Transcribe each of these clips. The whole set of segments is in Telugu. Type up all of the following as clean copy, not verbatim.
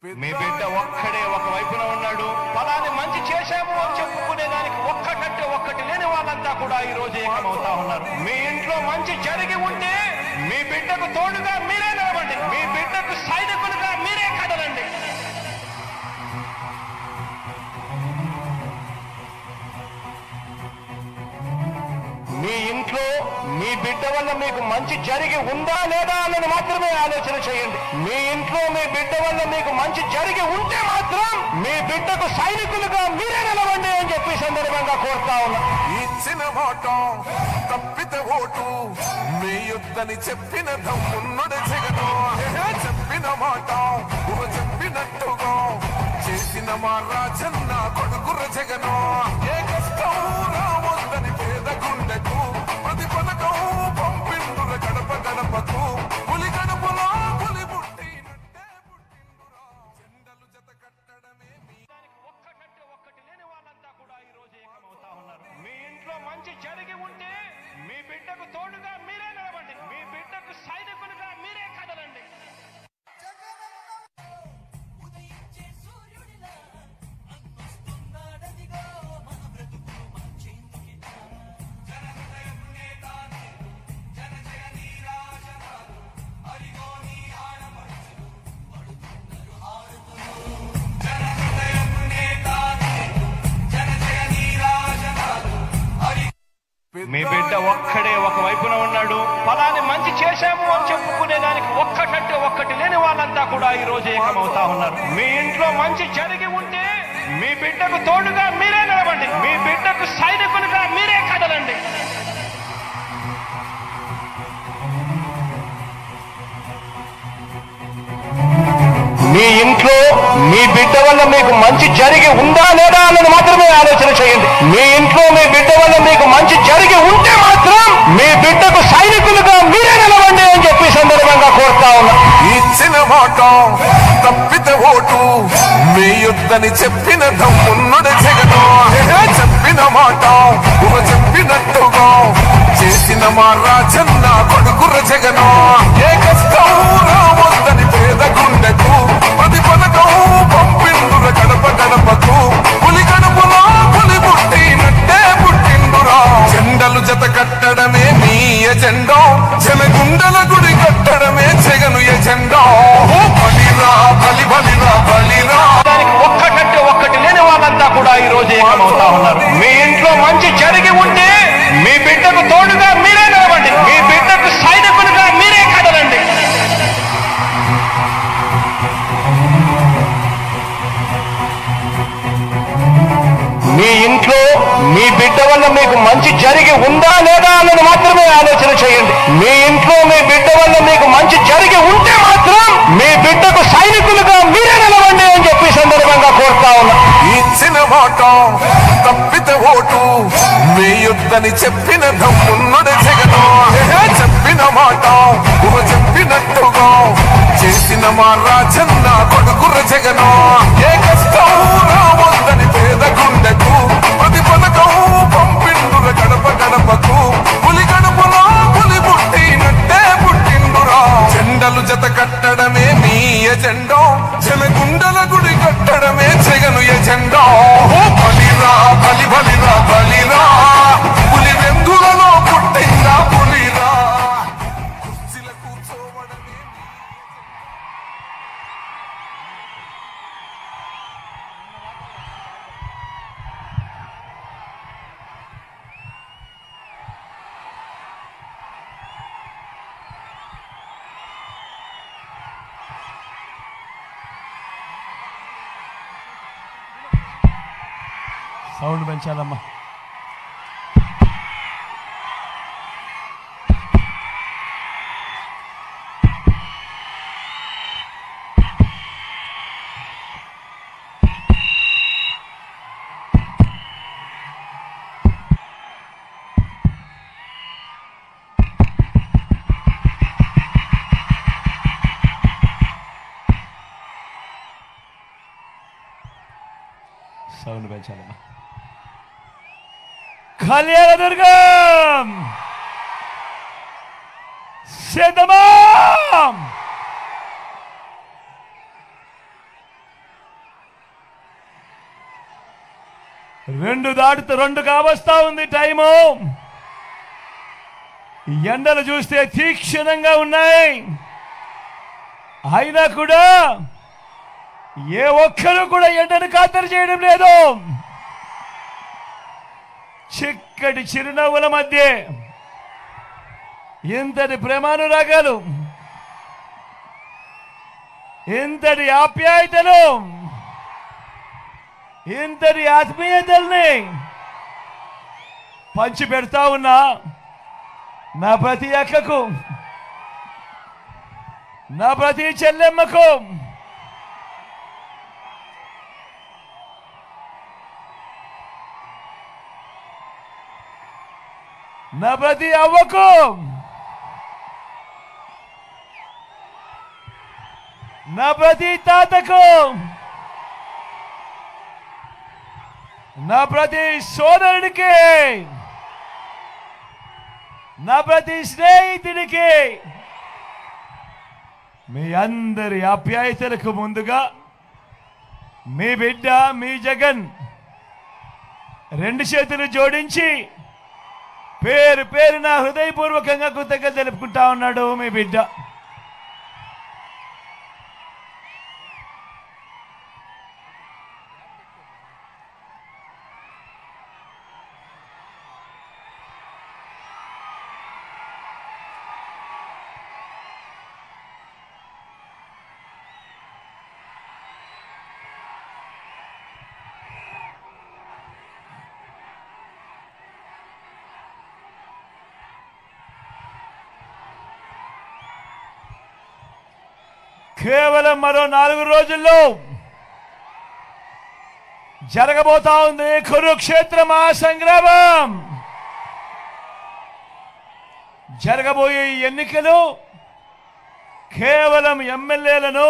మీ బిడ్డ ఒక్కడే ఒక వైపున ఉన్నాడు. ఫలాన్ని మంచి చేశాము అని చెప్పుకునే దానికి ఒక్కటంటే ఒక్కటి లేని వాళ్ళంతా కూడా ఈ రోజు ఏకమవుతా ఉన్నారు. మీ ఇంట్లో మంచి జరిగి ఉంటే మీ బిడ్డకు తోడుగా మీరే నిలవండి. మీ బిడ్డకు సైనికులుగా మీరే కదలండి. మీ ఇంట్లో మీ బిడ్డ వల్ల మీకు మంచి జరిగి ఉందా లేదా అన్నది మాత్రమే ఆలోచన చేయండి. మీ ఇంట్లో మీ బిడ్డ వల్ల మీకు మంచి జరిగి ఉంటే మాత్రం మీ బిడ్డకు సైనికులుగా మీరే నిలవండి అని చెప్పి సందర్భంగా కోరుతా ఉన్నా. ఇచ్చిన మాట తప్పితే ఓటు మీ యుద్ధని చెప్పిన దమ్మున్నడు జగను. చెప్పిన మాట చెప్పినట్టుగా చేసిన మా రాజన్న కొడుకుర జగను. ఏ కష్టం రావద్దని పేద గుండెకు ప్రతి పథకం పంపిండుర గడప గడపకు. పులి గడపలో పులి పుట్టినట్టే పుట్టిండురా. జెండలు జత కట్టడమే ఒక్కటంటే ఒక్కటి లేని వాళ్ళంతా కూడా ఈ రోజు ఏకమవుతా ఉన్నారు. మీ ఇంట్లో మంచి జరిగి ఉంటే మీ బిడ్డకు తోడుగా మీరే నిలవండి. మీ బిడ్డకు సైనికులుగా మీరే కదలండి. మీ బిడ్డ ఒక్కడే ఒక వైపున ఉన్నాడు. ఫలాన్ని మంచి చేశాము అని చెప్పుకునే దానికి ఒక్కటంటే ఒక్కటి లేని వాళ్ళంతా కూడా ఈ రోజు ఏకమవుతా ఉన్నారు. మీ ఇంట్లో మంచి జరిగి ఉంటే మీ బిడ్డకు తోడుగా మీరే నిలవండి. మీ బిడ్డకు సైనికులుగా మీరే కదలండి. మీ ఇంట్లో మీ బిడ్డ వల్ల మీకు మంచి జరిగి ఉందా లేదా అన్నది మాత్రమే ఆలోచన చేయండి. మీ ఇంట్లో మీ బిడ్డ వల్ల మీకు మంచి జరిగి ఉంటే మాత్రం మీ బిడ్డకు సైనికులుగా మీరే నిలవండి అని చెప్పి సందర్భంగా కోరుతా ఉన్నా. ఇచ్చిన మాట తప్పితే ఓటు మీ యుద్ధని చెప్పిన దమ్మున్నడు జగను. చెప్పిన మాట చెప్పినట్టుగా చేసిన మా రాజన్న కొడుకుర జగను. ఏ కష్టం రావద్దని పేద గుండెకు ప్రతి పథకం పంపిండుర గడప గడపకు. పులి గడపలో పులి పుట్టినట్టే పుట్టిండురా. జెండలు జత కట్టడమే మీ ఎజెండా. జనగుండల గుడి కట్టడమే జగను ఎజెండా. బలిరా బలి బలిరా బలిరా. దానికి ఒక్కటంటే ఒక్కటి లేని వాళ్ళంతా కూడా ఈ రోజు ఏకమవుతా ఉన్నారు. మీ ఇంట్లో మంచి జరిగి ఉంటే మీ బిడ్డకు తోడుగా మీరే నిలవండి. మీ బిడ్డకు సైనికులుగా మీరే కదలండి. మీ ఇంట్లో మీ బిడ్డ వల్ల మీకు మంచి జరిగి ఉందా లేదా అన్నది మాత్రమే ఆలోచన చేయండి. మీ ఇంట్లో మీ బిడ్డ వల్ల మీకు మంచి జరిగి ఉంటే మాత్రం మీ బిడ్డకు సైనికులుగా మీరే నిలవండి అని చెప్పి సందర్భంగా కోరుతా ఉన్నా. ఇచ్చిన మాట తప్పితే ఓటు మీ యుద్ధని చెప్పిన దమ్మున్నడు జగను. చెప్పిన మాట చెప్పినట్టుగా చేసిన మా రాజన్న కొడుకుర జగను. ఏ కష్టం రావద్దని పేద గుండెకు ప్రతి పథకం పంపిండుర గడప గడపకు. పులి గడపలో పులి పుట్టినట్టే పుట్టిండురా. జెండలు జత కట్టడమే మీ ఎజెండా. జనగుండల గుడి కట్టడమే జగను ఎజెండా. బలిరా బలి బలిరా బలిరా. పులి వెందులలో పుట్టిందా పులిరా. కుర్చీల కూర్చోవడమే సౌండ్ పెంచాలమ్మా. సౌండ్ పెంచాలమ్మా. కళ్యాణదుర్గం సిద్ధమా. 2 కావస్తా ఉంది టైము. ఎండలు చూస్తే తీక్షణంగా ఉన్నాయి. అయినా కూడా ఏ ఒక్కరూ కూడా ఎండను ఖాతరు చేయడం లేదు. చిక్కటి చిరునవ్వుల మధ్య ఇంతటి ప్రేమానురాగాలు, ఇంతటి ఆప్యాయతలు, ఇంతటి ఆత్మీయతల్ని పంచి పెడతా ఉన్నా నా ప్రతి అక్కకు, నా ప్రతి చెల్లెమ్మకు, నా ప్రతి అవ్వకు, నా ప్రతి తాతకు, నా ప్రతి సోదరుడికి, నా ప్రతి స్నేహితుడికి మీ అందరి ఆప్యాయతలకు ముందుగా మీ బిడ్డ మీ జగన్ 2 చేతులు జోడించి పేరు పేరున హృదయపూర్వకంగా కృతజ్ఞతలు తెలుపుకుంటా ఉన్నాడు మీ బిడ్డ. కేవలం మరో 4 రోజుల్లో జరగబోతా ఉంది కురుక్షేత్ర మహాసంగ్రామం. జరగబోయే ఎన్నికలు కేవలం ఎమ్మెల్యేలను,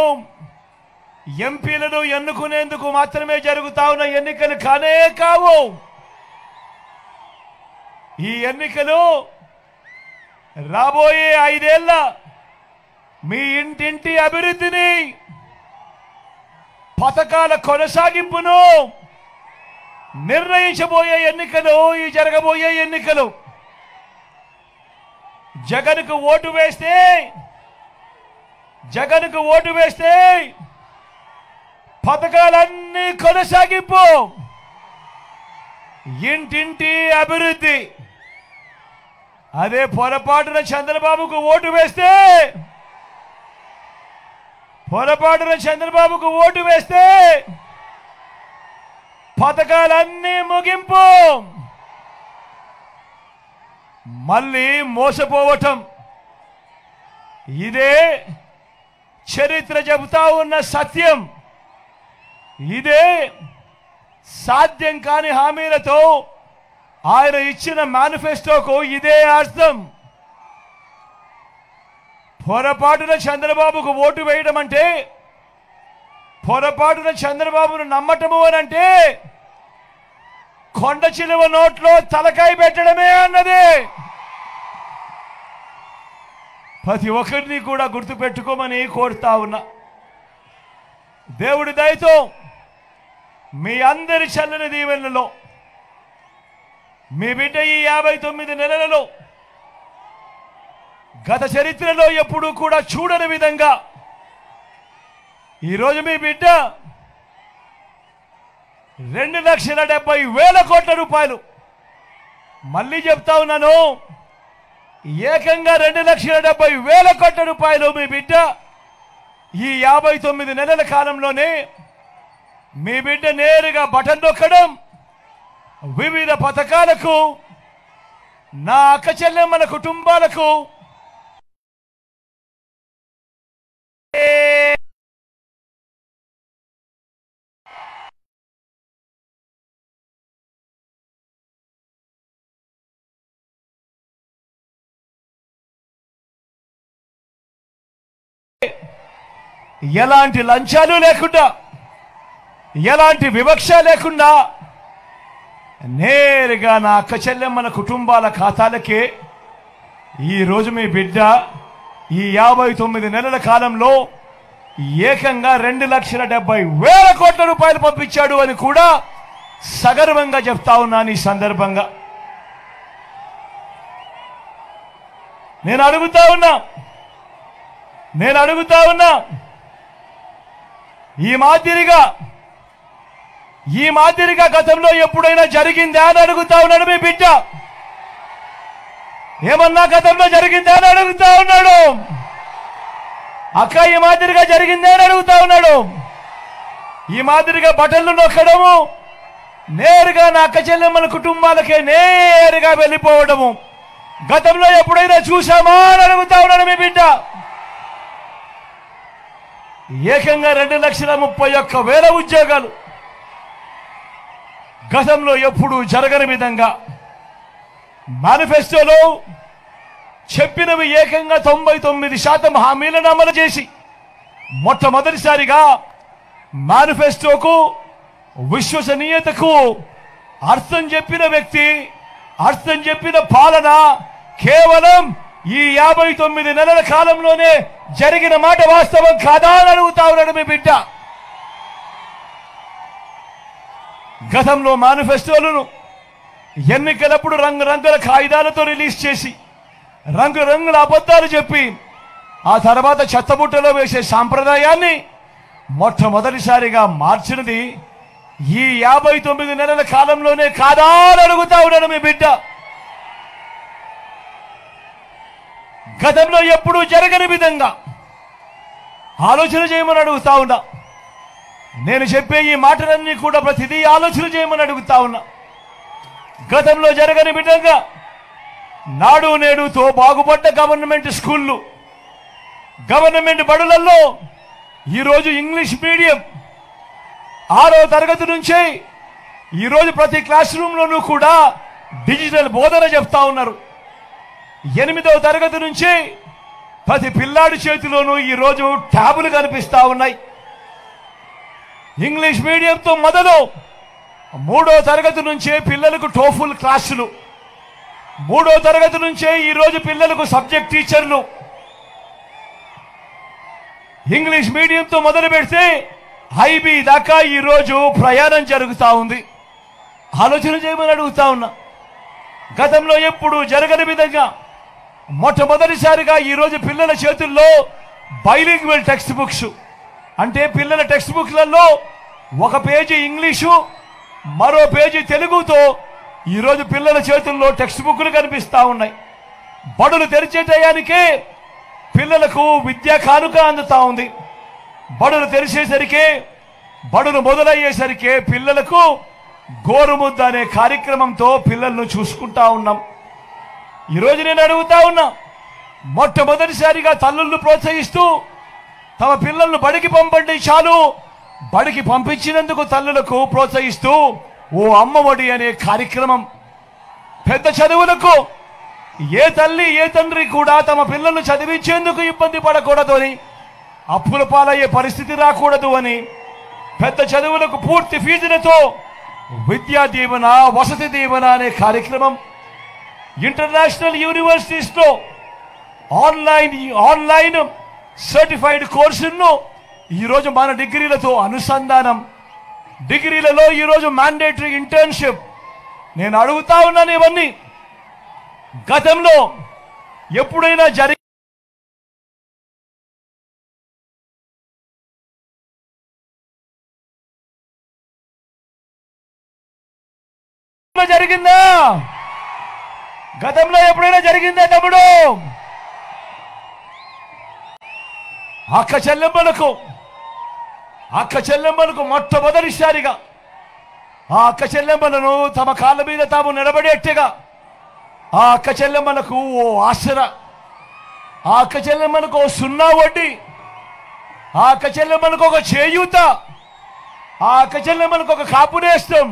ఎంపీలను ఎన్నుకునేందుకు మాత్రమే జరుగుతా ఉన్న ఎన్నికలు కానే కావు. ఈ ఎన్నికలు రాబోయే 5 ఏళ్ల మీ ఇంటింటి అభివృద్ధిని, పథకాల కొనసాగింపును నిర్ణయించబోయే ఎన్నికలు. ఈ జరగబోయే ఎన్నికలు జగన్కు ఓటు వేస్తే పథకాలన్నీ కొనసాగింపు, ఇంటింటి అభివృద్ధి. అదే పొరపాటున చంద్రబాబుకు ఓటు వేస్తే పథకాలన్నీ ముగింపు, మళ్ళీ మోసపోవటం. ఇదే చరిత్ర చెబుతా ఉన్న సత్యం. ఇదే సాధ్యం కాని హామీలతో ఆయన ఇచ్చిన మేనిఫెస్టోకు ఇదే అర్థం. పొరపాటున చంద్రబాబుకు ఓటు వేయడం అంటే, పొరపాటున చంద్రబాబును నమ్మటము అని అంటే కొండ చిలువ నోట్లో తలకాయ పెట్టడమే అన్నది. ప్రతి ఒక్కరిని కూడా గుర్తుపెట్టుకోమని కోరుతా ఉన్నా. దేవుడి దయతో మీ అందరి చల్లని దీవెనలలో మీ బిడ్డ ఈ 59 నెలలలో గత చరిత్రలో ఎప్పుడూ కూడా చూడని విధంగా ఈరోజు మీ బిడ్డ 2,70,000 కోట్ల రూపాయలు, మళ్ళీ చెప్తా ఉన్నాను, ఏకంగా 2,70,000 కోట్ల రూపాయలు మీ బిడ్డ ఈ 59 నెలల కాలంలోనే మీ బిడ్డ నేరుగా బటన్ నొక్కడం, వివిధ పథకాలకు, నా అక్క చెల్లెమ్మల కుటుంబాలకు ఎలాంటి లంచాలు లేకుండా, ఎలాంటి వివక్ష లేకుండా నేరుగా నా అక్క చెల్లెమ్మల కుటుంబాల ఖాతాలకే ఈరోజు మీ బిడ్డ ఈ 59 నెలల కాలంలో ఏకంగా 2,70,000 కోట్ల రూపాయలు పంపించాడు అని కూడా సగర్వంగా చెప్తా ఉన్నాను. ఈ సందర్భంగా నేను అడుగుతా ఉన్నా ఈ మాదిరిగా గతంలో ఎప్పుడైనా జరిగిందా అని అడుగుతా ఉన్నాడు మీ బిడ్డ. ఏమన్నా గతంలో జరిగిందా అని అడుగుతా ఉన్నాడు. అక్క ఈ మాదిరిగా జరిగిందా అని అడుగుతా ఉన్నాడు. ఈ మాదిరిగా బటన్లు నొక్కడము, నేరుగా నా అక్క చెల్లెమ్మల కుటుంబాలకే నేరుగా వెళ్ళిపోవడము గతంలో ఎప్పుడైనా చూసామా అని అడుగుతా ఉన్నాడు మీ బిడ్డ. ఏకంగా 2,31,000 ఉద్యోగాలు గతంలో ఎప్పుడు జరగని విధంగా మేనిఫెస్టోలో చెప్పినవి ఏకంగా 99% హామీలను అమలు చేసి మొట్టమొదటిసారిగా మేనిఫెస్టోకు విశ్వసనీయతకు అర్థం చెప్పిన వ్యక్తి, అర్థం చెప్పిన పాలన కేవలం ఈ 59 నెలల కాలంలోనే జరిగిన మాట వాస్తవం కాదా అని అడుగుతా ఉన్నాడు మీ బిడ్డ. గతంలో మేనిఫెస్టోలను ఎన్నికలప్పుడు రంగురంగుల కాగితాలతో రిలీజ్ చేసి రంగురంగుల అబద్ధాలు చెప్పి ఆ తర్వాత చెత్తబుట్టలో వేసే సాంప్రదాయాన్ని మొట్టమొదటిసారిగా మార్చినది ఈ 59 నెలల కాలంలోనే కాదా అని అడుగుతా ఉన్నాడు మీ బిడ్డ. గతంలో ఎప్పుడూ జరగని విధంగా ఆలోచన చేయమని అడుగుతా ఉన్నా. నేను చెప్పే ఈ మాటలన్నీ కూడా ప్రతిదీ ఆలోచన చేయమని అడుగుతా ఉన్నా. గతంలో జరగని విధంగా నాడు నేడుతో బాగుపడ్డ గవర్నమెంట్ స్కూళ్ళు, గవర్నమెంట్ బడులలో ఈరోజు ఇంగ్లీష్ మీడియం 6వ తరగతి నుంచే ఈరోజు ప్రతి క్లాస్ రూమ్లోనూ కూడా డిజిటల్ బోధన చెప్తా ఉన్నారు. 8వ తరగతి నుంచి ప్రతి పిల్లాడి చేతిలోనూ ఈరోజు ట్యాబులు కనిపిస్తా ఉన్నాయి. ఇంగ్లీష్ మీడియంతో మొదలు 3వ తరగతి నుంచే పిల్లలకు టోఫుల్ క్లాసులు, 3వ తరగతి నుంచే ఈరోజు పిల్లలకు సబ్జెక్ట్ టీచర్లు. ఇంగ్లీష్ మీడియంతో మొదలు పెడితే ఐబీ దాకా ఈరోజు ప్రయాణం జరుగుతూ ఉంది. ఆలోచన చేయమని అడుగుతా ఉన్నా. గతంలో ఎప్పుడు జరగని విధంగా మొట్టమొదటిసారిగా ఈరోజు పిల్లల చేతుల్లో బైలింగ్వల్ టెక్స్ట్ బుక్స్, అంటే పిల్లల టెక్స్ట్ బుక్లలో ఒక పేజీ ఇంగ్లీషు, మరో పేజీ తెలుగుతో ఈరోజు పిల్లల చేతుల్లో టెక్స్ట్ బుక్లు కనిపిస్తా ఉన్నాయి. బడులు తెరిచే టయానికే పిల్లలకు విద్యా కానుక అందుతా ఉంది. బడులు తెరిచేసరికి, బడులు మొదలయ్యేసరికి పిల్లలకు గోరుముద్ద అనే కార్యక్రమంతో పిల్లలను చూసుకుంటా ఉన్నాం. ఈరోజు నేను అడుగుతా ఉన్నా, మొట్టమొదటిసారిగా తల్లులను ప్రోత్సహిస్తూ తమ పిల్లలను బడికి పంపండి చాలు, బడికి పంపించినందుకు తల్లులకు ప్రోత్సహిస్తూ ఓ అమ్మఒడి అనే కార్యక్రమం. పెద్ద చదువులకు ఏ తల్లి ఏ తండ్రి కూడా తమ పిల్లలను చదివించేందుకు ఇబ్బంది పడకూడదు అని, అప్పుల పాలయ్యే పరిస్థితి రాకూడదు అని పెద్ద చదువులకు పూర్తి ఫీజులతో విద్యా దీవెన, వసతి దీవెన అనే కార్యక్రమం. ఇంటర్నేషనల్ యూనివర్సిటీస్ లో ఆన్లైన్ సర్టిఫైడ్ కోర్సులను ఈరోజు మన డిగ్రీలతో అనుసంధానం, డిగ్రీలలో ఈరోజు మ్యాండేటరీ ఇంటర్న్షిప్. నేను అడుగుతా ఉన్నాను, ఇవన్నీ గతంలో ఎప్పుడైనా జరిగిందా? గతంలో ఎప్పుడైనా జరిగిందా తమ్ముడు? అక్క చెల్లెమ్మలకు మొట్టమొదటిసారిగా ఆ అక్క చెల్లెమ్మలను తమ కాళ్ళ మీద తాము నిలబడేట్టుగా ఆ అక్క చెల్లెమ్మలకు ఓ ఆసరా, ఆ అక్క చెల్లెమ్మలకు ఓ సున్నా వడ్డీ, ఆ అక్క చెల్లెమ్మలకు ఒక చేయూత, ఆ అక్క చెల్లెమ్మలకు ఒక కాపు నేస్తం,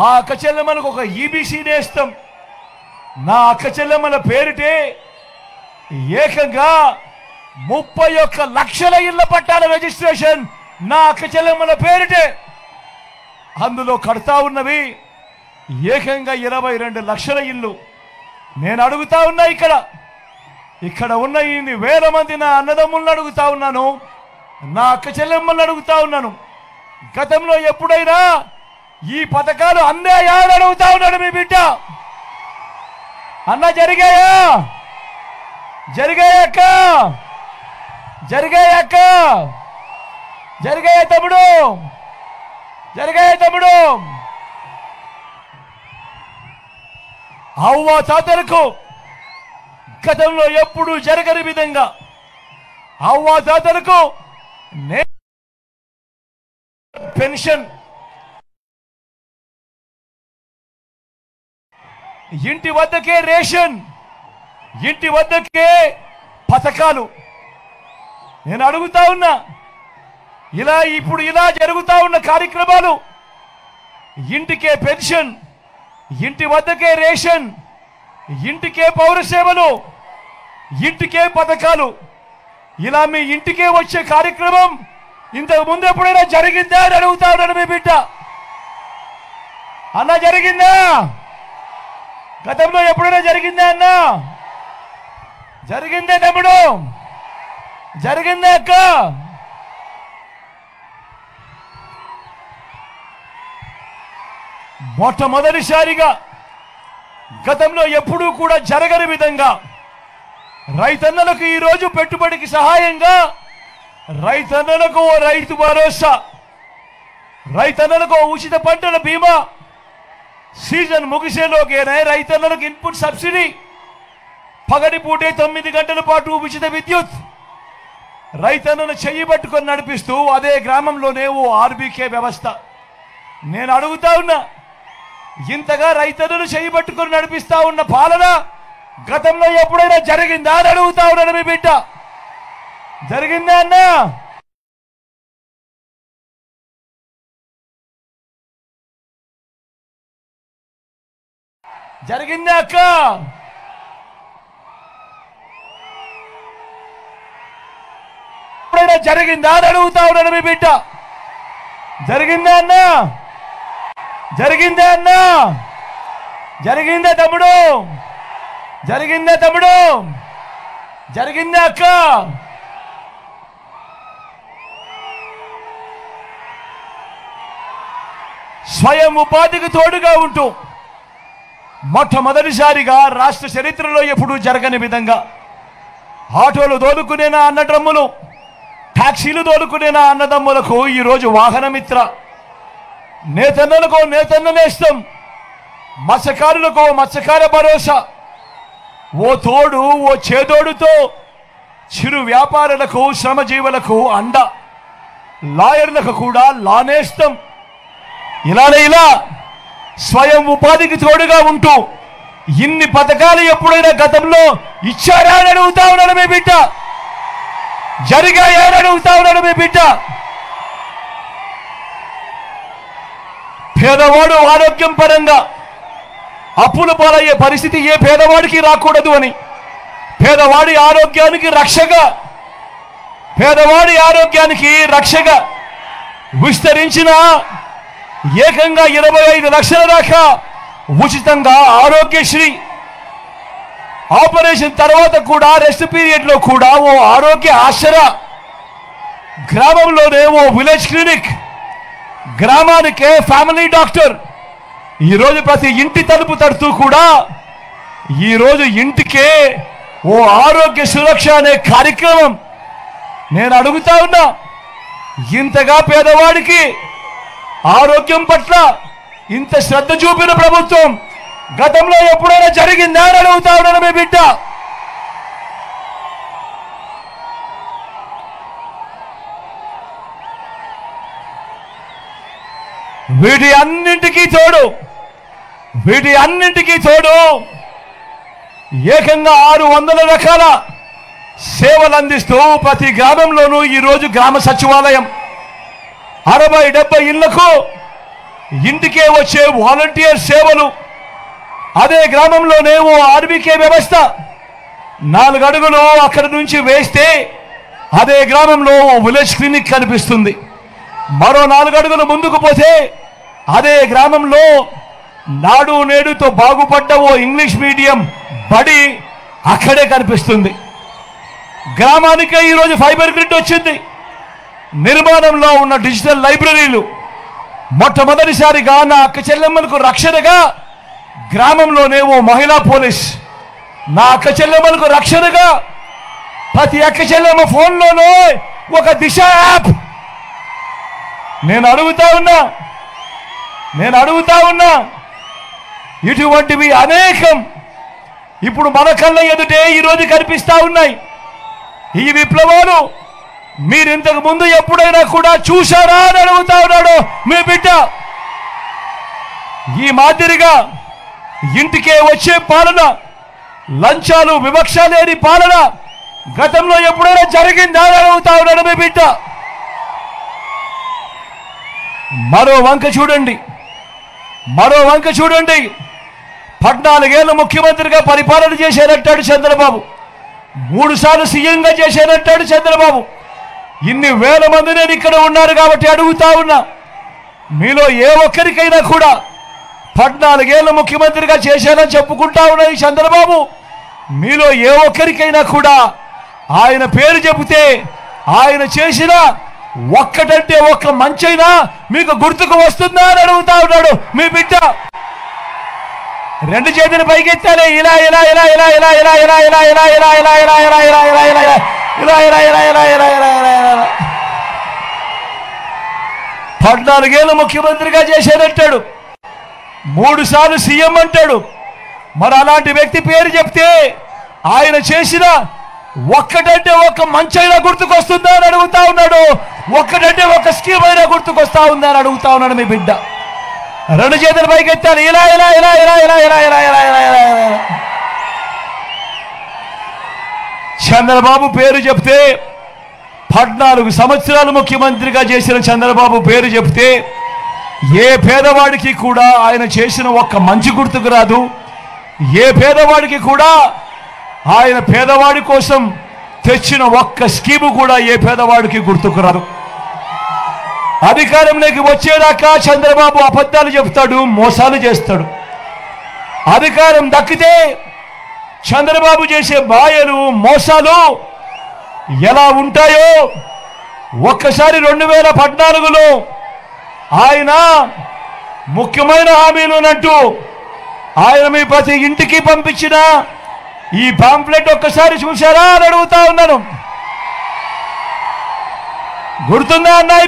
ఆ అక్క చెల్లెమ్మలకు ఒక ఈబీసీ నేస్తం. నా అక్క చెల్లెమ్మల పేరిటే ఏకంగా 31 లక్షల ఇళ్ల పట్టాల రిజిస్ట్రేషన్ నా అక్క చెల్లెమ్మల పేరిటే. అందులో కడతా ఉన్నవి ఏకంగా 22 లక్షల ఇల్లు. నేను అడుగుతా ఉన్నా, ఇక్కడ ఉన్న ఇన్ని వేల మంది నా అన్నదమ్ములను అడుగుతా ఉన్నాను, నా అక్క చెల్లెమ్మలను అడుగుతా ఉన్నాను, గతంలో ఎప్పుడైనా ఈ పథకాలు అందాయా అని అడుగుతా ఉన్నాడు మీ బిడ్డ. అన్న జరిగాయా? జరిగాయక్క? జరిగాయక్క? జరిగాయ తమ్ముడు? జరిగాయ తమ్ముడు? అవ్వ తాతలకు గతంలో ఎప్పుడు జరగని విధంగా అవ్వ తాతలకు పెన్షన్, ఇంటి వద్దకే రేషన్, ఇంటి వద్దకే పథకాలు. నేను అడుగుతా ఉన్నా, ఇప్పుడు ఇలా జరుగుతా ఉన్న కార్యక్రమాలు, ఇంటికే పెన్షన్, ఇంటి వద్దకే రేషన్, ఇంటికే పౌర సేవలు, ఇంటికే పథకాలు, ఇలా మీ ఇంటికే వచ్చే కార్యక్రమం ఇంతకు ముందు ఎప్పుడైనా జరిగిందా అని అడుగుతా ఉన్నాడు మీ బిడ్డ. అన్న జరిగిందా? గతంలో ఎప్పుడైనా జరిగిందా అన్న? జరిగిందే తమ్ముడు? జరిగిందే అక్క? మొట్టమొదటిసారిగా గతంలో ఎప్పుడూ కూడా జరగని విధంగా రైతన్నలకు ఈరోజు పెట్టుబడికి సహాయంగా రైతన్నలకు ఓ రైతు భరోసా, రైతన్నలకు ఉచిత పంటల బీమా, సీజన్ ముగిసేలోకేనే రైతన్నలకు ఇన్పుట్ సబ్సిడీ, పగటిపూటే 9 గంటల పాటు ఉచిత విద్యుత్, రైతన్నను చెయ్యి పట్టుకొని నడిపిస్తూ అదే గ్రామంలోనే ఓ ఆర్బీకే వ్యవస్థ. నేను అడుగుతా ఉన్నా, ఇంతగా రైతన్నను చెయ్యి పట్టుకొని నడిపిస్తా ఉన్న పాలన గతంలో ఎప్పుడైనా జరిగిందా అని అడుగుతా ఉన్నాడు మీ బిడ్డ. జరిగిందా అన్న? జరిగిందా అక్క? ఎప్పుడైనా జరిగిందా అని అడుగుతా ఉన్నాడు మీ బిడ్డ. జరిగిందా అన్న? జరిగిందా అన్న? జరిగిందా తమ్ముడు? జరిగిందా తమ్ముడు? జరిగిందా అక్క? స్వయం ఉపాధికి తోడుగా ఉంటూ మొట్టమొదటిసారిగా రాష్ట్ర చరిత్రలో ఎప్పుడూ జరగని విధంగా ఆటోలు దోలుకునేనా అన్నదమ్ములు, టాక్సీలు దోలుకునేనా అన్నదమ్ములకు ఈరోజు వాహనమిత్ర, నేతన్నలకు నేతన్న నేస్తం, మత్స్యకారులకు మత్స్యకార భరోసా, ఓ తోడు ఓ చేదోడుతో చిరు వ్యాపారులకు శ్రమజీవులకు అండ, లాయర్లకు కూడా లానేస్తం. ఇలా స్వయం ఉపాధికి తోడుగా ఉంటూ ఇన్ని పథకాలు ఎప్పుడైనా గతంలో ఇచ్చారా అని అడుగుతా ఉన్నాడు మీ బిడ్డ. జరిగాయా అని అడుగుతా ఉన్నాడు మీ బిడ్డ. పేదవాడు ఆరోగ్యం పరంగా అప్పుల పాలయ్యే పరిస్థితి ఏ పేదవాడికి రాకూడదు అని పేదవాడి ఆరోగ్యానికి రక్షగా విస్తరించిన ఏకంగా 25 లక్షల దాకా ఉచితంగా ఆరోగ్యశ్రీ, ఆపరేషన్ తర్వాత కూడా రెస్ట్ పీరియడ్ లో కూడా ఓ ఆరోగ్య ఆసరా, గ్రామంలోనే ఓ విలేజ్ క్లినిక్, గ్రామానికే ఫ్యామిలీ డాక్టర్, ఈరోజు ప్రతి ఇంటి తలుపు తడుతూ కూడా ఈరోజు ఇంటికే ఓ ఆరోగ్య సురక్ష అనే కార్యక్రమం. నేను అడుగుతా ఉన్నా, ఇంతగా పేదవాడికి ఆరోగ్యం పట్ల ఇంత శ్రద్ధ చూపిన ప్రభుత్వం గతంలో ఎప్పుడైనా జరిగిందా అని అడుగుతా ఉన్నాను మీ బిడ్డ. వీటి అన్నింటికీ తోడు ఏకంగా 600 రకాల సేవలు అందిస్తూ ప్రతి గ్రామంలోనూ ఈరోజు గ్రామ సచివాలయం, 60-70 ఇళ్లకు ఇంటికే వచ్చే వాలంటీర్ సేవలు, అదే గ్రామంలోనే ఓ ఆర్బీకే వ్యవస్థ, 4 అడుగులు అక్కడి నుంచి వేస్తే అదే గ్రామంలో ఓ విలేజ్ క్లినిక్ కనిపిస్తుంది. మరో 4 అడుగులు ముందుకు పోతే అదే గ్రామంలో నాడు నేడుతో బాగుపడ్డ ఓ ఇంగ్లీష్ మీడియం బడి అక్కడే కనిపిస్తుంది. గ్రామానికే ఈరోజు ఫైబర్ గ్రిడ్ వచ్చింది. నిర్మాణంలో ఉన్న డిజిటల్ లైబ్రరీలు, మొట్టమొదటిసారిగా నా అక్క చెల్లెమ్మలకు రక్షణగా గ్రామంలోనే ఓ మహిళా పోలీస్, నా అక్క చెల్లెమ్మలకు రక్షణగా ప్రతి అక్క చెల్లెమ్మ ఫోన్లోనూ ఒక దిశ యాప్. నేను అడుగుతా ఉన్నా ఇటువంటివి అనేకం ఇప్పుడు మన కళ్ళ ఎదుటే ఈరోజు కనిపిస్తా ఉన్నాయి. ఈ విప్లవాలు మీరు ఇంతకు ముందు ఎప్పుడైనా కూడా చూశారా అని అడుగుతా ఉన్నాడు మీ బిడ్డ. ఈ మాదిరిగా ఇంటికే వచ్చే పాలన, లంచాలు వివక్ష లేని పాలన గతంలో ఎప్పుడైనా జరిగిందా అని అడుగుతా ఉన్నాడు మీ బిడ్డ. మరో వంక చూడండి 14 ఏళ్ళు ముఖ్యమంత్రిగా పరిపాలన చేశారంటాడు చంద్రబాబు, 3 సార్లు సీఎంగా చేశారంటాడు చంద్రబాబు. ఇన్ని వేల మంది నేను ఇక్కడ ఉన్నారు కాబట్టి అడుగుతా ఉన్నా, మీలో ఏ ఒక్కరికైనా కూడా 14 ఏళ్ళు ముఖ్యమంత్రిగా చేశానని చెప్పుకుంటా ఉన్న ఈ చంద్రబాబు, మీలో ఏ ఒక్కరికైనా కూడా ఆయన పేరు చెబితే ఆయన చేసిన ఒక్కటంటే ఒక్క మంచైనా మీకు గుర్తుకు వస్తుందా అని అడుగుతా ఉన్నాడు మీ బిడ్డ. 2 చేతులు పైకెత్తాలి, ఇలా ఇలా ఇలా ఇలా ఇలా ఇలా ఇలా ఇలా ఇలా ఇలా ఇలా ఇలా ఇలా ఇలా ఇలా ఇలా ఇలా 14 ఏళ్ళు ముఖ్యమంత్రిగా చేశారంటాడు, 3 సార్లు సీఎం అంటాడు. మరి అలాంటి వ్యక్తి పేరు చెప్తే ఆయన చేసిన ఒక్కటంటే ఒక్క మంచైనా గుర్తుకొస్తుందా అని అడుగుతా ఉన్నాడు. ఒక్కటంటే ఒక్క స్కీమ్ అయినా గుర్తుకొస్తా ఉందా అని అడుగుతా ఉన్నాడు మీ బిడ్డ. 2 చేతులు పైకెత్తాలి, ఇలా ఇలా ఇలా ఇలా ఇలా ఇలా ఇలా ఇలా ఇలా ఇలా. చంద్రబాబు పేరు చెప్తే 14 సంవత్సరాలు ముఖ్యమంత్రిగా చేసిన చంద్రబాబు పేరు చెప్తే ఏ పేదవాడికి కూడా ఆయన చేసిన ఒక్క మంచి గుర్తుకు రాదు. ఏ పేదవాడికి కూడా ఆయన పేదవాడి కోసం తెచ్చిన ఒక్క స్కీము కూడా ఏ పేదవాడికి గుర్తుకు రాదు. అధికారంలోకి వచ్చేదాకా చంద్రబాబు అబద్ధాలు చెప్తాడు, మోసాలు చేస్తాడు. అధికారం దక్కితే చంద్రబాబు చేసే మాయలు మోసాలు ఎలా ఉంటాయో ఒక్కసారి 2014లో ఆయన ముఖ్యమైన హామీలునంటూ ఆయన మీ ప్రతి ఇంటికి పంపించిన ఈ పాంప్లెట్ ఒక్కసారి చూశారా అని అడుగుతా ఉన్నాను. గుర్తుందా అన్న ఈ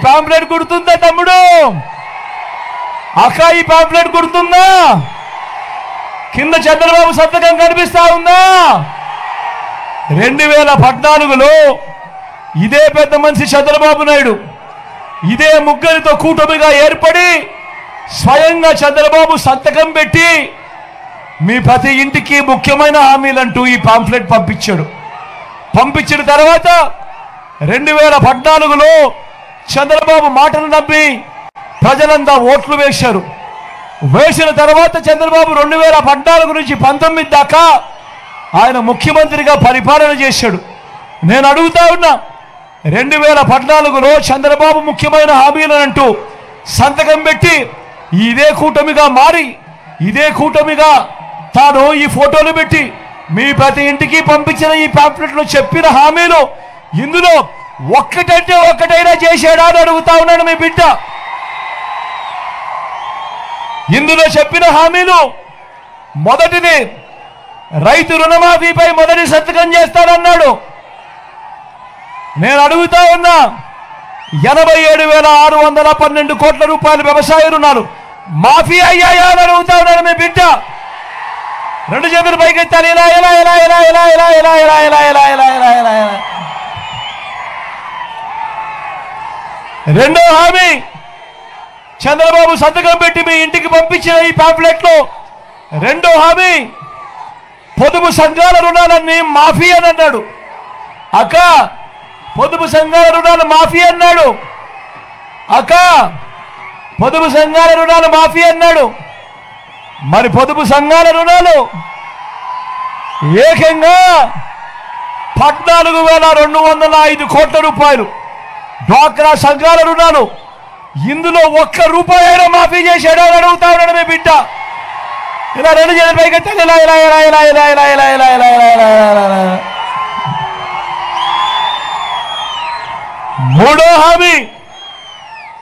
పాంప్లెట్ గుర్తుందా తమ్ముడు? అక్క ఈ పాంప్లెట్ గుర్తుందా? కింద చంద్రబాబు సంతకం కనిపిస్తా ఉందా? 2014లో ఇదే పెద్ద మనిషి చంద్రబాబు నాయుడు ఇదే ముగ్గురితో కూటమిగా ఏర్పడి స్వయంగా చంద్రబాబు సంతకం పెట్టి మీ ప్రతి ఇంటికి ముఖ్యమైన హామీలంటూ ఈ పాంప్లెట్ పంపించాడు. పంపించిన తర్వాత 2014లో చంద్రబాబు మాటలు నమ్మి ప్రజలంతా ఓట్లు వేశారు. వేసిన తర్వాత చంద్రబాబు 2014 నుంచి 19 దాకా ఆయన ముఖ్యమంత్రిగా పరిపాలన చేశాడు. నేను అడుగుతా ఉన్నా, 2014లో చంద్రబాబు ముఖ్యమైన హామీలంటూ సంతకం పెట్టి ఇదే కూటమిగా మారి ఇదే కూటమిగా తాను ఈ ఫోటోలు పెట్టి మీ ప్రతి ఇంటికి పంపించిన ఈ పాంప్లెట్లో చెప్పిన హామీలు ఇందులో ఒక్కటంటే ఒక్కటైనా చేశాడా అని అడుగుతా ఉన్నాడు మీ బిడ్డ. ఇందులో చెప్పిన హామీలు మొదటిది రైతు రుణమాఫీపై మొదటి సంతకం చేస్తానన్నాడు. నేను అడుగుతా ఉన్నా, 87,612 కోట్ల రూపాయలు వ్యవసాయ రుణాలు మాఫీ అయ్యాయా అని అడుగుతా ఉన్నాడు మీ బిడ్డ. 2 చేతులు పైకెత్తాలి, ఇలా ఇలా ఇలా ఇలా ఇలా ఇలా ఇలా ఇలా ఇలా ఇలా ఇలా ఇలా ఇలా ఇలా. రెండో హామీ చంద్రబాబు సంతకం పెట్టి మీ ఇంటికి పంపించిన ఈ పాంప్లెట్లో రెండో హామీ పొదుపు సంఘాల రుణాలన్నీ మాఫీ అని అన్నాడు. అక్క పొదుపు సంఘాల రుణాలు మాఫీ అన్నాడు. అక్క పొదుపు సంఘాల రుణాలు మాఫీ అన్నాడు. మరి పొదుపు సంఘాల రుణాలు ఏకంగా 14,205 కోట్ల రూపాయలు డ్వాక్రా సంఘాల రుణాలు. ఇందులో ఒక్క రూపాయి అయినా మాఫీ చేశాడు అని అడుగుతా ఉన్నాడు మీ బిడ్డ. ఇలా 2 చేతుల పైకి ఇలా ఇలా ఇలా ఇలా ఇలా ఇలా ఇలా ఇలా ఇలా ఇలా ఇలా. మూడో హామీ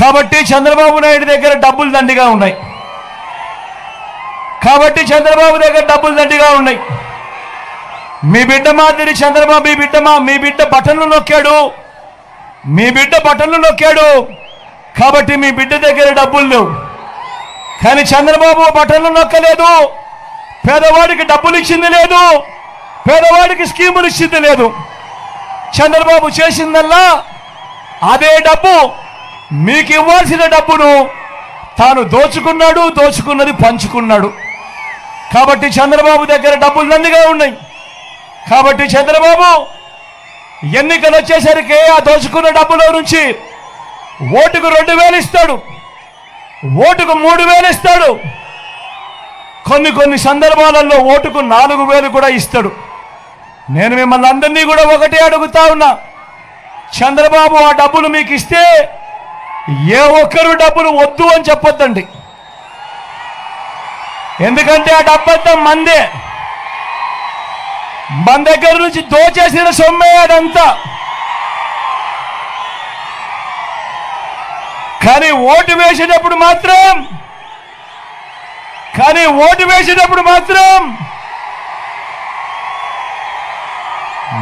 కాబట్టి చంద్రబాబు నాయుడు దగ్గర డబ్బులు దండిగా ఉన్నాయి. మీ బిడ్డ మాదిరి చంద్రబాబు మీ బిడ్డ బటన్లు నొక్కాడు. కాబట్టి మీ బిడ్డ దగ్గర డబ్బులు లేవు. కానీ చంద్రబాబు బటన్లు నొక్కలేదు, పేదవాడికి డబ్బులు ఇచ్చింది లేదు, పేదవాడికి స్కీములు ఇచ్చింది లేదు. చంద్రబాబు చేసిందల్లా అదే డబ్బు, మీకు ఇవ్వాల్సిన డబ్బును తాను దోచుకున్నది పంచుకున్నాడు. కాబట్టి చంద్రబాబు దగ్గర డబ్బులు దండిగా ఉన్నాయి. కాబట్టి చంద్రబాబు ఎన్నికలు వచ్చేసరికి ఆ దోచుకున్న డబ్బులో నుంచి ఓటుకు 2,000 ఇస్తాడు, ఓటుకు 3,000 ఇస్తాడు, కొన్ని సందర్భాలలో ఓటుకు 4,000 కూడా ఇస్తాడు. నేను మిమ్మల్ని అందరినీ కూడా ఒకటే అడుగుతా ఉన్నా, చంద్రబాబు ఆ డబ్బులు మీకు ఇస్తే ఏ ఒక్కరు డబ్బులు వద్దు అని చెప్పొద్దండి. ఎందుకంటే ఆ డబ్బంతా మందే, మన దగ్గర నుంచి దోచేసిన సొమ్మే అదంతా. కానీ ఓటు వేసేటప్పుడు మాత్రం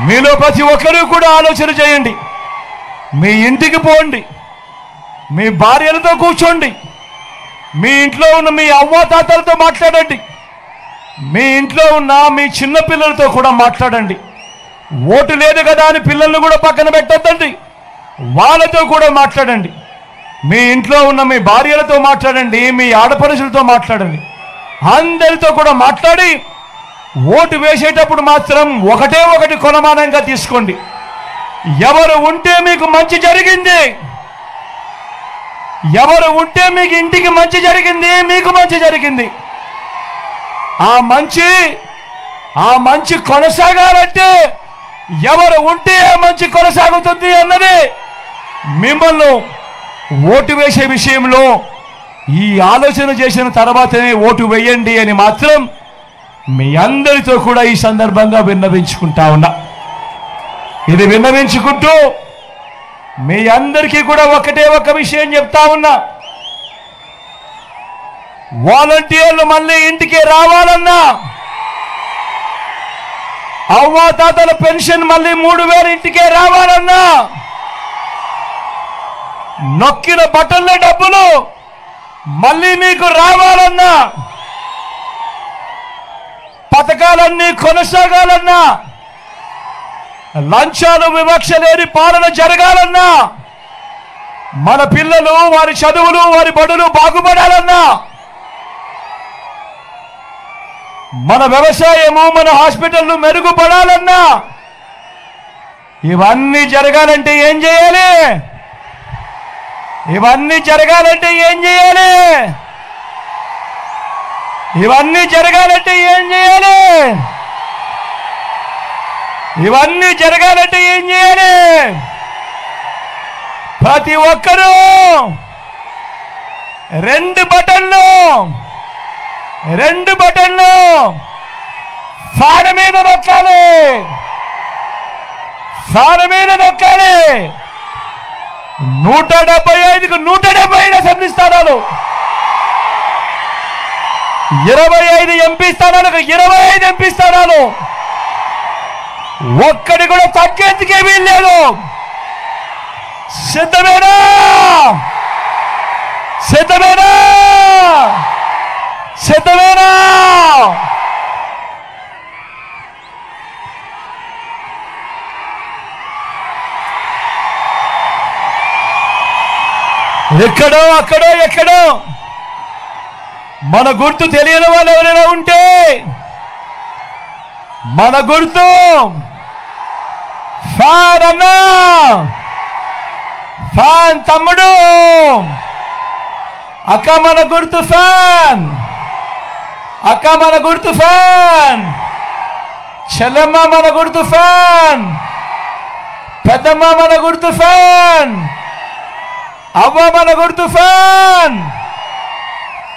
మీలో ప్రతి ఒక్కరూ కూడా ఆలోచన చేయండి. మీ ఇంటికి పోండి, మీ భార్యలతో కూర్చోండి, మీ ఇంట్లో ఉన్న మీ అవ్వాతాతలతో మాట్లాడండి, మీ ఇంట్లో ఉన్న మీ చిన్న పిల్లలతో కూడా మాట్లాడండి. ఓటు లేదు కదా అని పిల్లల్ని కూడా పక్కన పెట్టొద్దండి, వాళ్ళతో కూడా మాట్లాడండి. మీ ఇంట్లో ఉన్న మీ భార్యలతో మాట్లాడండి, మీ ఆడపడుచులతో మాట్లాడండి, అందరితో కూడా మాట్లాడి ఓటు వేసేటప్పుడు మాత్రం ఒకటి కొలమానంగా తీసుకోండి. ఎవరు ఉంటే మీకు మంచి జరిగింది, ఎవరు ఉంటే మీకు ఇంటికి మంచి జరిగింది, మీకు మంచి జరిగింది, ఆ మంచి కొనసాగాలంటే ఎవరు ఉంటే ఆ మంచి కొనసాగుతుంది అన్నది మిమ్మల్ని ఓటు వేసే విషయంలో ఈ ఆలోచన చేసిన తర్వాతనే ఓటు వేయండి అని మాత్రం మీ అందరితో కూడా ఈ సందర్భంగా విన్నవించుకుంటా ఉన్నా. ఇది విన్నవించుకుంటూ మీ అందరికీ కూడా ఒక విషయం చెప్తా ఉన్నా, వాలంటీర్లు మళ్ళీ ఇంటికి రావాలన్నా, అవ్వాతాతల పెన్షన్ మళ్ళీ 3,000 ఇంటికే రావాలన్నా, నొక్కిన బటన్ల డబ్బులు మళ్ళీ మీకు రావాలన్నా, పథకాలన్నీ కొనసాగాలన్నా, లంచాలు వివక్ష లేని పాలన జరగాలన్నా, మన పిల్లలు వారి చదువులు వారి బడులు బాగుపడాలన్నా, మన వ్యవసాయము మన హాస్పిటల్లు మెరుగుపడాలన్నా, ఇవన్నీ జరగాలంటే ఏం చేయాలి? ఇవన్నీ జరగాలంటే ఏం చేయాలి? ఇవన్నీ జరగాలంటే ఏం చేయాలి? ఇవన్నీ జరగాలంటే ఏం చేయాలి? ప్రతి ఒక్కరూ 2 బటన్లు ఫ్యాన్ మీద నొక్కాలి, ఫ్యాన్ మీద నొక్కాలి. 175కు 175 అసెంబ్లీ స్థానాలు, 25 ఎంపీ స్థానాలకు 25 ఎంపీ స్థానాలు, ఒక్కడి కూడా తగ్గేందుకే వీల్లేదు. సిద్ధమేనా? సిద్ధమేనా? సిద్ధమేనా? ఎక్కడో అక్కడో ఎక్కడో మన గుర్తు తెలియని వాళ్ళు ఎవరైనా ఉంటే, మన గుర్తు ఫ్యాన్ అన్నా, ఫ్యాన్ తమ్ముడు, అక్క మన గుర్తు ఫ్యాన్, అక్క మన గుర్తు ఫ్యాన్, చెల్లెమ్మ మన గుర్తు ఫ్యాన్, పెద్దమ్మ మన గుర్తు ఫ్యాన్, అవ్వ మన గుర్తు ఫ్యాన్,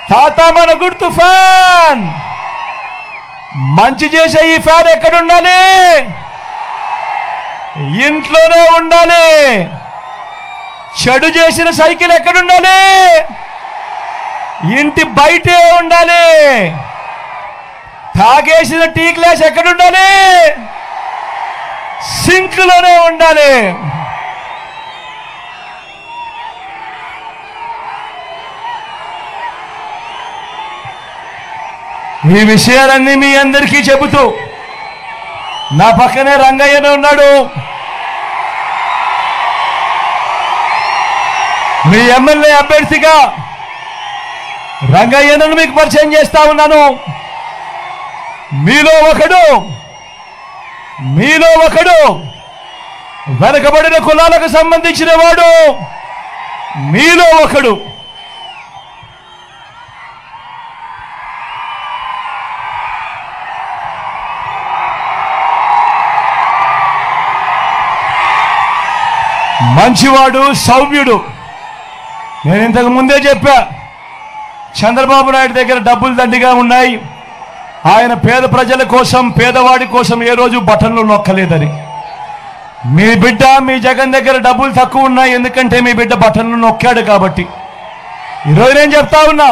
తాత మన గుర్తు ఫ్యాన్. మంచి చేసే ఈ ఫ్యాన్ ఎక్కడుండాలి? ఇంట్లోనే ఉండాలి. చెడు చేసిన సైకిల్ ఎక్కడుండాలి? ఇంటి బయటే ఉండాలి. తాగేసిన టీ గ్లాస్ ఎక్కడుండాలి? సింక్లోనే ఉండాలి. ఈ విషయాలన్నీ మీ అందరికీ చెబుతూ నా పక్కనే రంగయ్యనే ఉన్నాడు. మీ ఎమ్మెల్యే అభ్యర్థిగా రంగయ్యను మీకు పరిచయం చేస్తా ఉన్నాను. మీలో ఒకడు వెనకబడిన కులాలకు సంబంధించిన వాడు. మీలో ఒకడు మంచివాడు, సౌమ్యుడు. నేను ఇంతకు ముందే చెప్పా, చంద్రబాబు నాయుడు దగ్గర డబ్బులు దండిగా ఉన్నాయి. ఆయన పేద ప్రజల కోసం, పేదవాడి కోసం ఏ రోజు బటన్లు నొక్కలేదని. మీ బిడ్డ, మీ జగన్ దగ్గర డబ్బులు తక్కువ ఉన్నాయి, ఎందుకంటే మీ బిడ్డ బటన్లు నొక్కాడు కాబట్టి. ఈరోజు నేను చెప్తా ఉన్నా,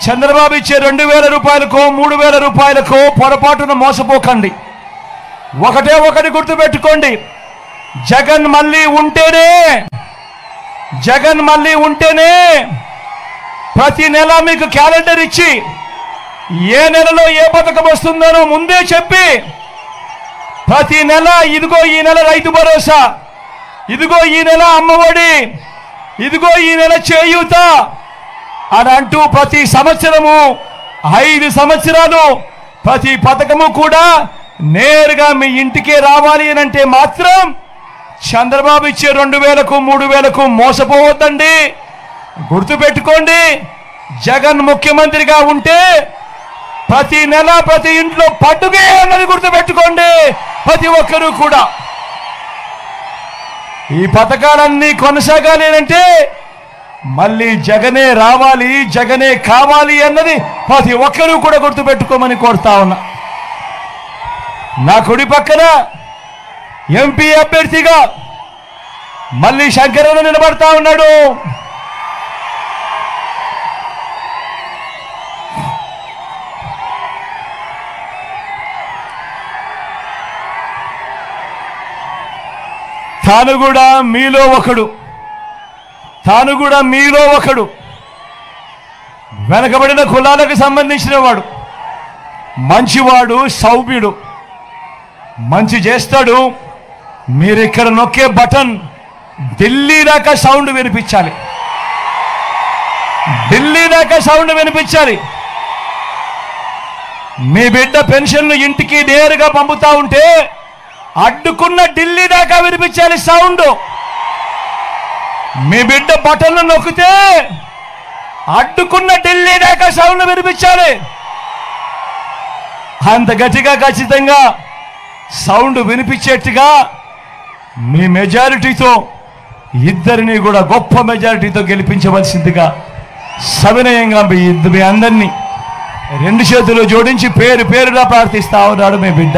చంద్రబాబు ఇచ్చే 2,000 రూపాయలకో 3,000 రూపాయలకో పొరపాటున మోసపోకండి. ఒకటి గుర్తుపెట్టుకోండి, జగన్ మళ్ళీ ఉంటేనే ప్రతి నెల మీకు క్యాలెండర్ ఇచ్చి ఏ నెలలో ఏ పథకం వస్తుందనో ముందే చెప్పి ప్రతి నెల ఇదిగో ఈ నెల రైతు భరోసా, ఇదిగో ఈ నెల అమ్మఒడి, ఇదిగో ఈ నెల చేయూత అని అంటూ ప్రతి సంవత్సరము 5 సంవత్సరాలు ప్రతి పథకము కూడా నేరుగా మీ ఇంటికే రావాలి అని అంటే మాత్రం చంద్రబాబు ఇచ్చే 2,000కు 3,000కు మోసపోవద్దండి. గుర్తుపెట్టుకోండి, జగన్ ముఖ్యమంత్రిగా ఉంటే ప్రతి నెల ప్రతి ఇంట్లో పండుగే అన్నది గుర్తుపెట్టుకోండి ప్రతి ఒక్కరూ కూడా. ఈ పథకాలన్నీ కొనసాగాలి అంటే మళ్ళీ జగనే రావాలి, జగనే కావాలి అన్నది ప్రతి ఒక్కరూ కూడా గుర్తుపెట్టుకోమని కోరుతా ఉన్నా. నా కుడి పక్కన ఎంపీ అభ్యర్థిగా మళ్ళీ శంకరన్న నిలబడతా ఉన్నాడు. తాను కూడా మీలో ఒకడు వెనకబడిన కులాలకు సంబంధించిన వాడు, మంచివాడు, సౌమ్యుడు, మంచి చేస్తాడు. మీరు ఇక్కడ నొక్కే బటన్ ఢిల్లీ దాకా సౌండ్ వినిపించాలి. మీ బిడ్డ పెన్షన్లు ఇంటికి నేరుగా పంపుతా ఉంటే అడ్డుకున్న ఢిల్లీ దాకా వినిపించాలి సౌండ్. మీ బిడ్డ బటన్లు నొక్కితే అడ్డుకున్న ఢిల్లీ దాకా సౌండ్ వినిపించాలి. అంత గట్టిగా ఖచ్చితంగా సౌండ్ వినిపించేట్టుగా మీ మెజారిటీతో ఇద్దరిని కూడా గొప్ప మెజారిటీతో గెలిపించవలసిందిగా సవినయంగా మీ అందరినీ 2 చేతులు జోడించి పేరుగా ప్రార్థిస్తా ఉన్నాడు మీ బిడ్డ.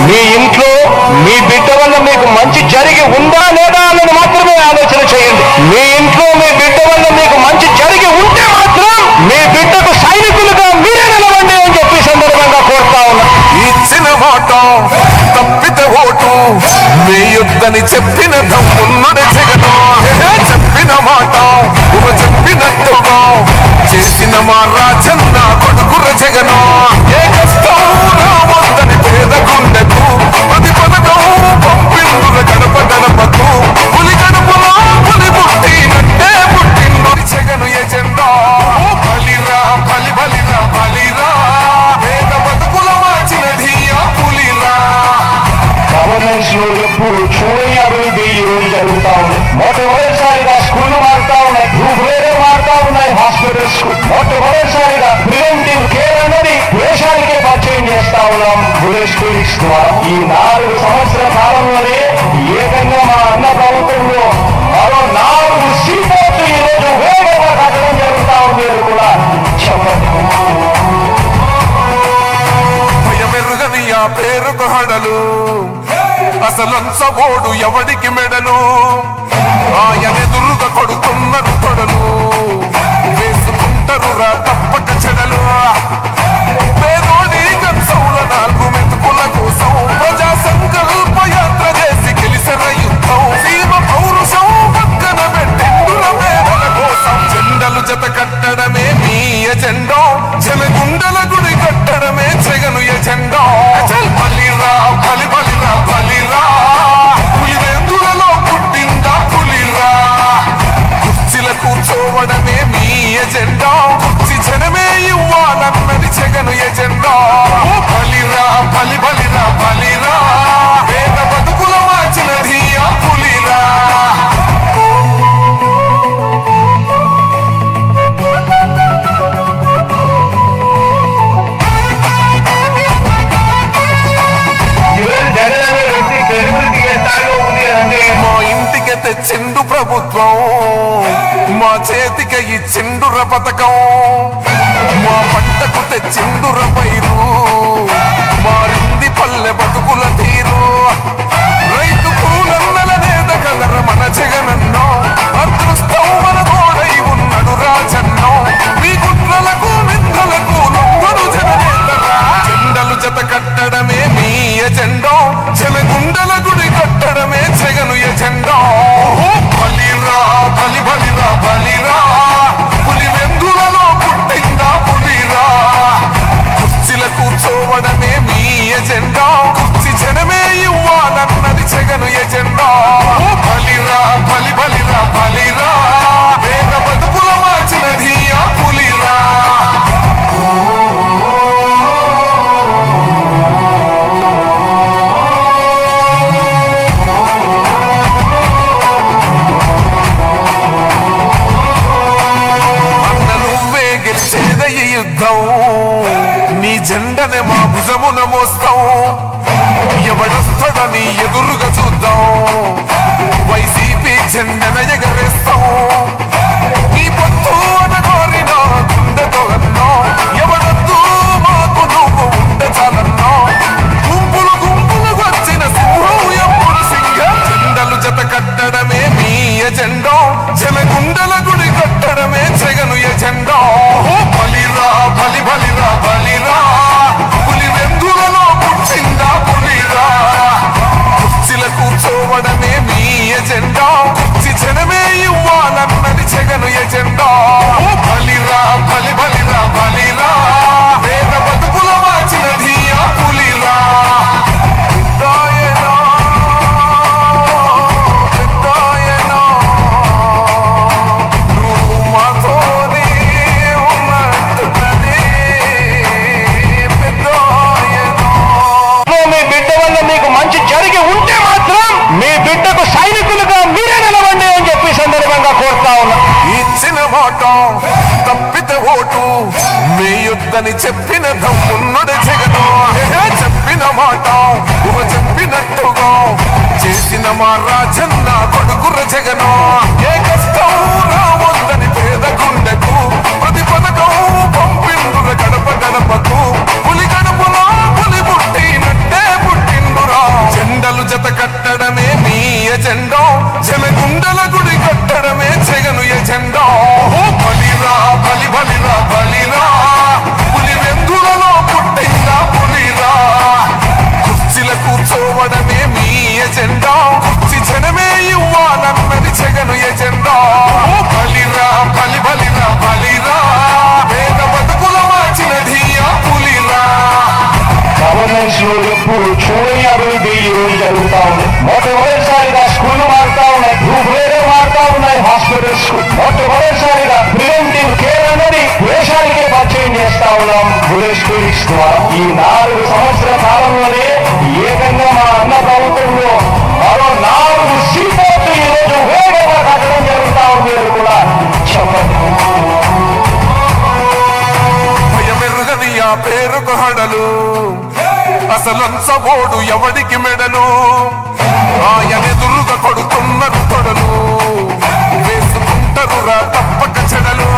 మీ ఇంట్లో మీ బిడ్డ వల్ల మీకు మంచి జరిగి ఉందా లేదా అన్నది మాత్రమే ఆలోచన చేయండి. మీ ఇంట్లో మీ బిడ్డ వల్ల మీకు మంచి జరిగి ఉంటే మాత్రం మీ బిడ్డకు సైనికులుగా మీరే నిలవండి అని చెప్పి సందర్భంగా కోరుతా ఉన్నా. ఇచ్చిన మాట తప్పితే ఓటు వేయొద్దని చెప్పిన దమ్మున్నది జగను. చెప్పిన మాట చెప్పినట్టుగా చేసిన మా రాజన్న కొడుకుర జగను. ఏ కష్టం రావద్దని పేద గుండెకు ప్రతి పథకం పంపిండుల గడపకు పులి గడపలో పులి పుట్టినట్టే పుట్టిండు జగను ఎజెండా. బలిరా పేద బతుకుల మార్చినది ఆ పులిరా. గవర్నెన్స్ లో ఎప్పుడు చూడని అభివృద్ధి ఈ రోజు జరుగుతా ఉంది. మొట్టమొదటిసారిగా స్కూళ్లు మారుతా ఉన్నాయి, భూములే మారుతా ఉన్నాయి, హాస్పిటల్స్ మొట్టమొదటిసారిగా ప్రివెంటివ్ కేర్ అనేది దేశానికే పరిచయం చేస్తా ఉన్నాం బుల్లెట్ క్లినిక్స్ ద్వారా. ఈ 4 సంవత్సరాల కాలంలోనే ఏకంగా మా అన్న ప్రభుత్వంలో మరో 4 సీపోర్ట్లు ఈ రోజు వేగంగా కట్టడం జరుగుతా ఉంది. భయమెరుగని ఆ పేరుకు హడలు అసలంచబోడు ఎవడికి మెడలు ఆయనెదురుగా కొడుతున్నారు తొడలు వేసుకుంటారు రా తప్పక చెడలు పేదోడి కంసౌల 4 మెతుకుల కోసం ప్రజా సంకల్ప యాత్ర చేసి గెలిసిన యుద్ధం సీమ పౌరుషం పక్కన పెట్టిండుల పేదల కోసం జెండలు జత కట్టడమే మీ ఎజెండా జనగుండల గుడి కట్టడమే జగను ఎజెండా బలిరా బలి బలిరా బలిరా పులివెందులలో పుట్టిందా పులిరా కుర్చీల కూర్చోవడమే మీ ఎజెండా కుర్చీ జనమే ఇవ్వాలన్నది జగను ఎజెండా బలిరా బలి బలిరా బలిరా పేద బతుకుల మార్చినది ఆ పులిరా మా ఇంటికి తెచ్చిండు ప్రభుత్వం మా చేతికి ఇచ్చిండుర పథకం మా పంటకు తెచ్చిండుర పైరు మారింది పల్లె బతుకుల తీరు రైతు పూలన్నల నేత కలర మన జగనన్నో అదృష్టం మన తోడై ఉన్నాడు రాజన్నో మీ కుట్రలకు నిందలకు లొంగడు జననేతరా జెండలు జత కట్టడమే మీ ఎజెండా జనగుండల గుడి కట్టడమే జగను ఎజెండా బలిరా బలి బలిరా బలిరా పులివెందులలో పుట్టిందా పులిరా కుర్చీల కూర్చోవడమే మీ ఎజెండా కుర్చీ జనమే ఇవ్వాలన్నది జగను ఎజెండా బలిరా బలి బలిరా బలిరా పేద బతుకుల మార్చినది ఆ పులిరా యుద్ధం నీ జెండనే మా భుజమున మోస్తాం ఎవడొస్తాడని ఎదురుగా చూద్దాం వైసీపీ జెండన ఎగరేస్తాం నీ పొత్తు అనగోరిన గుండెతో అన్నా ఎవడొద్దు మాకు నువ్వు ఉండే చాలన్నా గుంపులు గుంపులు వచ్చిన సింహం ఎప్పుడు సింహం జెండలు జత కట్టడమే మీ ఎజెండా జనగుండల గుడి కట్టడమే జగను ఎజెండా బలిరా బలి బలిరా బలిరా పులివెందులలో పుట్టిందా పులిరా కుర్చీల కూర్చోవడమే మీ ఎజెండా కుర్చీ జనమే ఇవ్వాలన్నది జగను ఎజెండా బలిరా బలి బలిరా బలిరా పేద బతుకుల మార్చినది ఆ పులిరా తప్పితే ఓటు మీ యుద్ధని చెప్పిన దమ్మున్నది జగను చెప్పిన మాట చెప్పినట్టుగా చేసిన మా రాజన్న కొడుకుర జగను ఏ కష్టం రావద్దని పేద గుండెకు ప్రతి పథకం పంపిండుర గడప గడపకు పులి గడపలో పులి పుట్టినట్టే పుట్టిండురా జెండలు జత కట్టడమే మీ ఎజెండా జనగుండల గుడి కట్టడమే జగను ఎజెండా బలిరా బలి బలిరా బలిరా పులివెందులలో పుట్టిందా పులిరా కుర్చీల కూర్చోవడమే మీ ఎజెండా కుర్చీ జనమే ఇవ్వాలన్నది జగను ఎజెండా బలిరా బలి బలిరా బలిరా పేద బతుకుల మార్చినది ఆ పులిరా గవర్నెన్స్ లో ఎప్పుడు చూడని అభివృద్ధి ఈ రోజు జరుగుతా ఉంది మొట్టమొదటిసారిగా స్కూళ్లు మారుతా ఉన్నాయి రూపురేఖలు మారుతా ఉన్నాయి హాస్పిటల్స్ మొట్టమొదటిసారిగా ప్రివెంటివ్ కేర్ అనేది దేశానికే పరిచయం చేస్తా ఉన్నాం బుల్లెట్ క్లినిక్స్ ద్వారా ఈ 4 సంవత్సరాల కాలంలోనే ఏకంగా మా అన్న ప్రభుత్వంలో మరో 4 సీపోర్టు ఈ రోజు వేగంగా కట్టడం జరుగుతా ఉంది కూడా చెప్పండి భయమెరుగని ఆ పేరుకు హడలు అసలంచబోడు ఎవడికి మెడలు ఆయనెదురుగా కొడుతున్నారు తొడలు వేసుకుంటారు రా తప్పక చెడలు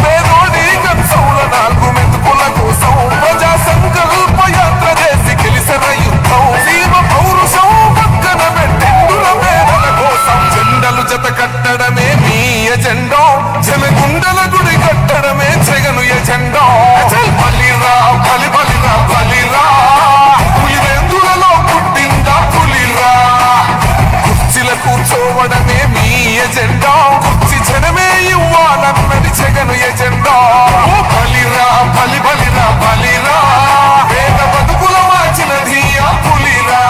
పేదోడి కూర్చోవడమే మీ ఎజెండా కుర్చీ జనమే ఇవ్వాలన్నది జగను ఎజెండా బలిరా బలి బలిరా బలిరా పేద బతుకుల మార్చినది ఆ పులిరా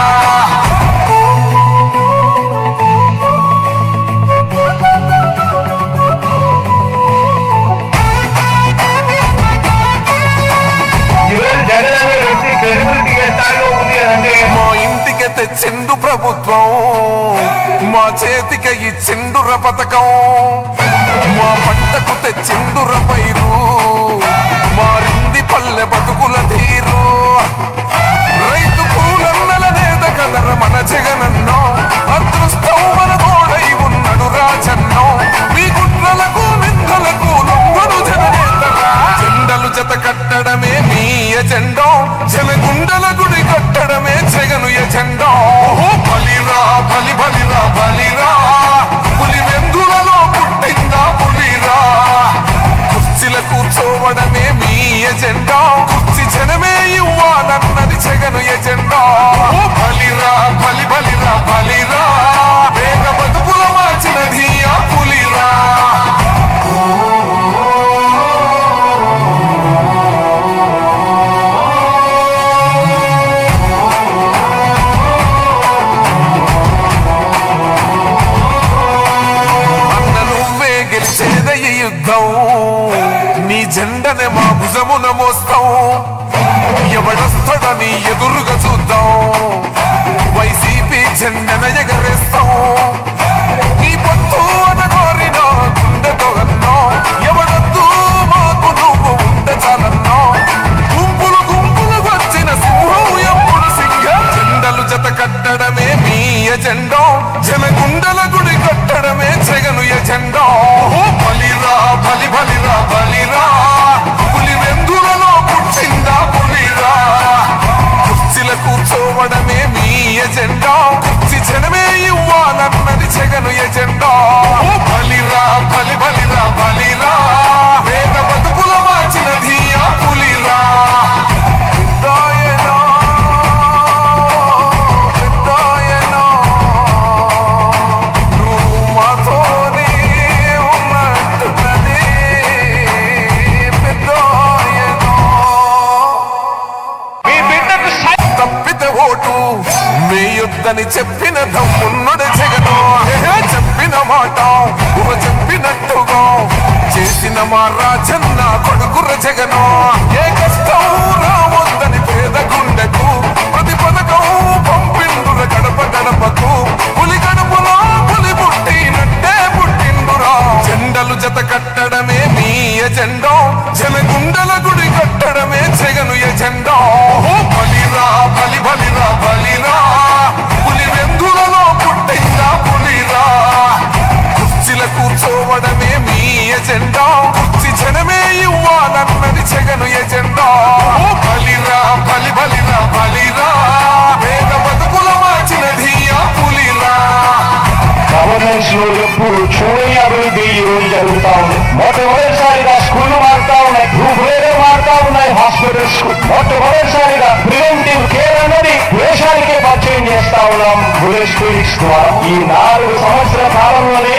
మా ఇంటికి తెచ్చిండు ప్రభుత్వం మా చేతికి ఇచ్చిండుర పథకం మా పంటకు తెచ్చిండుర పైరు మారింది పల్లె బతుకుల తీరు రైతు పూలన్నల నేత కదర మన జగనన్నో అదృష్టం మన తోడై ఉన్నడు రాజన్నో మీ గుట్రలకు నిందలకు లొంగడు జననేతరా జెండలు జత కట్టడమే మీ ఎజెండా జనగుండల గుడి కట్టడమే జగను ఎజెండా బలిరా బలి బలిరా బలిరా పులి వెందులలో పుట్టిందా పులిరా కుర్చీల కూర్చోవడమే మీ ఎజెండా కుర్చీ జనమే ఇవ్వాలన్నది జగను ఎజెండా బలిరా బలి బలిరా బలిరా వేగ బతుకుల మార్చినది ఆ పులిరా నీ జెండనే మా భుజమున మోస్తాం ఎవడొస్తాడని ఎదురుగా చూద్దాం వైసీపీ జెండన ఎగరేస్తాం నీ పొత్తు అనగోరినా గుండెతో అన్నో ఎవడొద్దు మాకు నువ్వు ఉండ చాలన్నో గుంపులు గుంపులు వచ్చిన సింహం ఎప్పుడు సింహం జెండలు జత కట్టడమే మీ ఎజెండా జనగుండల గుడి కట్టడమే జగను ఎజెండా బలిరా బలి బలిరా బలిరా పులి వెందులలో పుట్టిందా పులిరా కుర్చీల కూర్చోవడమే మీ ఎజెండా కుర్చీ జనమే ఇవ్వాలన్నది జగను ఎజెండా బలిరా బలి బలిరా బలిరా వేద బతుకుల మార్చినది ఆ పులిరా వేయొద్దని చెప్పిన దమ్మున్నడు జగను చెప్పిన మాట చెప్పినట్టుగా చేసిన మా రాజన్న కొడుకుర జగను ఏ కష్టం రావద్దని పేద గుండెకు ప్రతి పథకం పంపిండుర గడప గడపకు పులి గడపలో పులి పుట్టినట్టే పుట్టిండురా జెండలు జత కట్టడమే మీ ఎజెండా జనగుండల గుడి కట్టడమే జగను ఎజెండా బలిరా బలి బలిరా బలిరా పులి వెందులలో పుట్టిందా పులిరా కుర్చీల కూర్చోవడమే మీ ఎజెండా కుర్చీ జనమే ఇవ్వాలన్నది జగను ఎజెండా బలిరా బలి బలిరా బలిరా వేద బతుకుల మార్చినది ఆ పులిరా గవర్నెన్స్ లో ఎప్పుడు చూడని అభివృద్ధి ఈ రోజు జరుగుతా ఉంది మొట్టమొదటిసారిగా స్కూళ్లు మారుతా ఉన్నాయి రూపురేఖలు మారుతా ఉన్నాయి హాస్పిటల్స్ మొట్టమొదటిసారిగా ప్రివెంటివ్ కేర్ అన్నది దేశానికే పరిచయం చేస్తా ఉన్నాం బుల్లెట్ క్లినిక్స్ ద్వారా ఈ 4 సంవత్సరాల కాలంలోనే